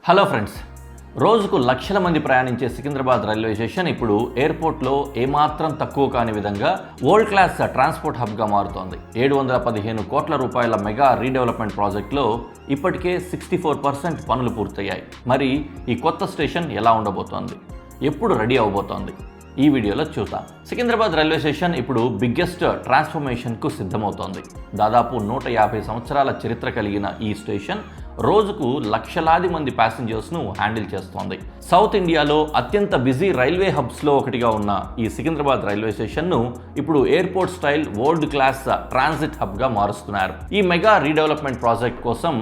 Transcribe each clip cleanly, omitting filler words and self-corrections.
Hello friends, రోజుకు లక్షల మంది ప్రయాణించే సికింద్రాబాద్ రైల్వే స్టేషన్ ఇప్పుడు ఎయిర్పోర్ట్లో ఏమాత్రం తక్కువ కాని విధంగా వరల్డ్ క్లాస్ ట్రాన్స్పోర్ట్ హబ్గా మారుతోంది. 715 కోట్ల రూపాయల మెగా రీడెవలప్మెంట్ ప్రాజెక్టులో ఇప్పటికే 64% పనులు పూర్తయ్యాయి. మరి ఈ కొత్త స్టేషన్ ఎలా ఉండబోతోంది, ఎప్పుడు రెడీ అవబోతోంది, ఈ వీడియోలో చూద్దాం. సికింద్రాబాద్ రైల్వే స్టేషన్ ఇప్పుడు బిగ్గెస్ట్ ట్రాన్స్ఫర్మేషన్కు సిద్ధమవుతోంది. దాదాపు 150 సంవత్సరాల చరిత్ర కలిగిన ఈ స్టేషన్ రోజుకు లక్షలాది మంది ప్యాసింజర్స్ను హ్యాండిల్ చేస్తోంది. సౌత్ ఇండియాలో అత్యంత బిజీ రైల్వే హబ్స్లో ఒకటిగా ఉన్న ఈ సికింద్రాబాద్ రైల్వే స్టేషన్ను ఇప్పుడు airport style world class transit హబ్గా మారుస్తున్నారు. ఈ మెగా రీడెవలప్మెంట్ ప్రాజెక్ట్ కోసం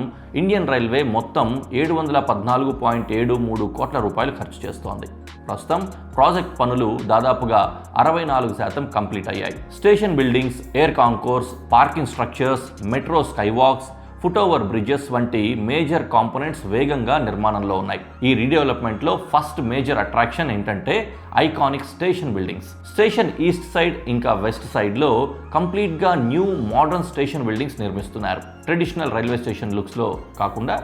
ఇండియన్ రైల్వే మొత్తం 714.73 కోట్ల రూపాయలు ఖర్చు చేస్తోంది. ప్రస్తుతం ప్రాజెక్ట్ పనులు దాదాపుగా 64% కంప్లీట్ అయ్యాయి. Station buildings, air concourse, parking structures, metro skywalks, foot over bridges వంటి మేజర్ కాంపోనెంట్స్ వేగంగా నిర్మాణంలో ఉన్నాయి. ఈ రీడెవలప్మెంట్లో ఫస్ట్ మేజర్ అట్రాక్షన్ ఏంటంటే iconic station buildings. Station east side ఇంకా వెస్ట్ సైడ్లో కంప్లీట్గా న్యూ మోడర్న్ స్టేషన్ బిల్డింగ్స్ నిర్మిస్తున్నారు. ట్రెడిషనల్ రైల్వే స్టేషన్ లుక్స్లో కాకుండా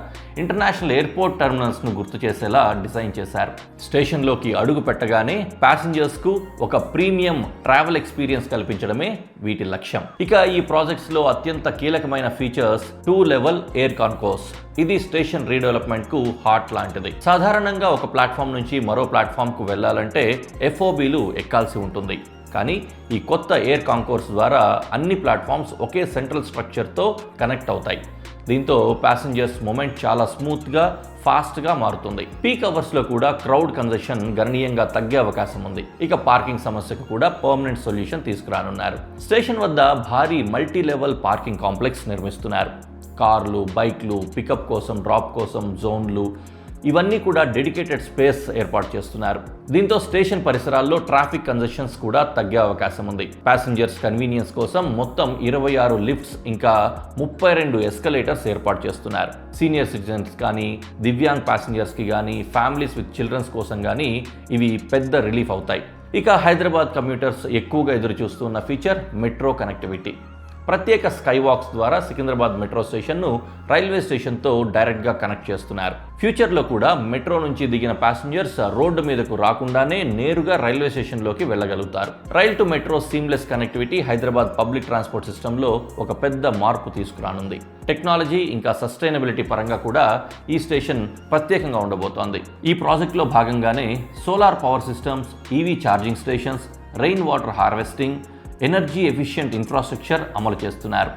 ఇంటర్నేషనల్ ఎయిర్పోర్ట్ టెర్మినల్స్ను గుర్తు చేసేలా డిజైన్ చేశారు. స్టేషన్లోకి అడుగు పెట్టగానే ప్యాసింజర్స్కు ఒక ప్రీమియం ట్రావెల్ ఎక్స్పీరియన్స్ కల్పించడమే వీటి లక్ష్యం. ఇక ఈ ప్రాజెక్ట్స్లో అత్యంత కీలకమైన ఫీచర్స్ 2 లెవెల్ ఎయిర్ కాన్కోర్స్. ఇది స్టేషన్ రీడెవలప్మెంట్కు హార్ట్ లాంటిది. సాధారణంగా ఒక ప్లాట్ఫామ్ నుంచి మరో ప్లాట్ఫామ్కు వెళ్ళాలంటే ఎఫ్ఓబీలు ఎక్కాల్సి ఉంటుంది. కానీ ఈ కొత్త ఎయిర్ కాంకోర్స్ ద్వారా అన్ని ప్లాట్ఫామ్స్ ఒకే సెంట్రల్ స్ట్రక్చర్తో కనెక్ట్ అవుతాయి. దీంతో ప్యాసింజర్స్ మూమెంట్ చాలా స్మూత్గా, ఫాస్ట్గా మారుతుంది. పీక్ అవర్స్లో కూడా క్రౌడ్ కంజెషన్ గణనీయంగా తగ్గే అవకాశం ఉంది. ఇక పార్కింగ్ సమస్యకు కూడా పర్మనెంట్ సొల్యూషన్ తీసుకురానున్నారు. స్టేషన్ వద్ద భారీ మల్టీ లెవెల్ పార్కింగ్ కాంప్లెక్స్ నిర్మిస్తున్నారు. కార్లు, బైక్లు, పికప్ కోసం, డ్రాప్ కోసం జోన్లు, ఇవన్నీ కూడా డెడికేటెడ్ స్పేస్ ఏర్పాటు చేస్తున్నారు. దీంతో స్టేషన్ పరిసరాల్లో ట్రాఫిక్ కంజెషన్స్ కూడా తగ్గే అవకాశం ఉంది. ప్యాసింజర్స్ కన్వీనియన్స్ కోసం మొత్తం 26 లిఫ్ట్స్ ఇంకా 32 ఎస్కలేటర్స్ ఏర్పాటు చేస్తున్నారు. సీనియర్ సిటిజన్స్ కానీ, దివ్యాంగ్ ప్యాసింజర్స్కి కానీ, ఫ్యామిలీస్ విత్ చిల్డ్రన్స్ కోసం కానీ ఇవి పెద్ద రిలీఫ్ అవుతాయి. ఇక హైదరాబాద్ కమ్యూటర్స్ ఎక్కువగా ఎదురు చూస్తున్న ఫీచర్ మెట్రో కనెక్టివిటీ. ప్రత్యేక స్కైవాక్స్ ద్వారా సికింద్రాబాద్ మెట్రో స్టేషన్ను రైల్వే స్టేషన్తో డైరెక్ట్గా కనెక్ట్ చేస్తున్నారు. ఫ్యూచర్లో కూడా మెట్రో నుంచి దిగిన ప్యాసింజర్స్ రోడ్డు మీదకు రాకుండానే నేరుగా రైల్వే స్టేషన్లోకి వెళ్ళగలుగుతారు. Rail to metro seamless connectivity Hyderabad public transport సిస్టంలో ఒక పెద్ద మార్పు తీసుకురానుంది. టెక్నాలజీ ఇంకా సస్టైనబిలిటీ పరంగా కూడా ఈ స్టేషన్ ప్రత్యేకంగా ఉండబోతోంది. ఈ ప్రాజెక్టులో భాగంగానే solar power systems, EV charging stations, rain water harvesting, energy efficient infrastructure అమలు చేస్తున్నారు.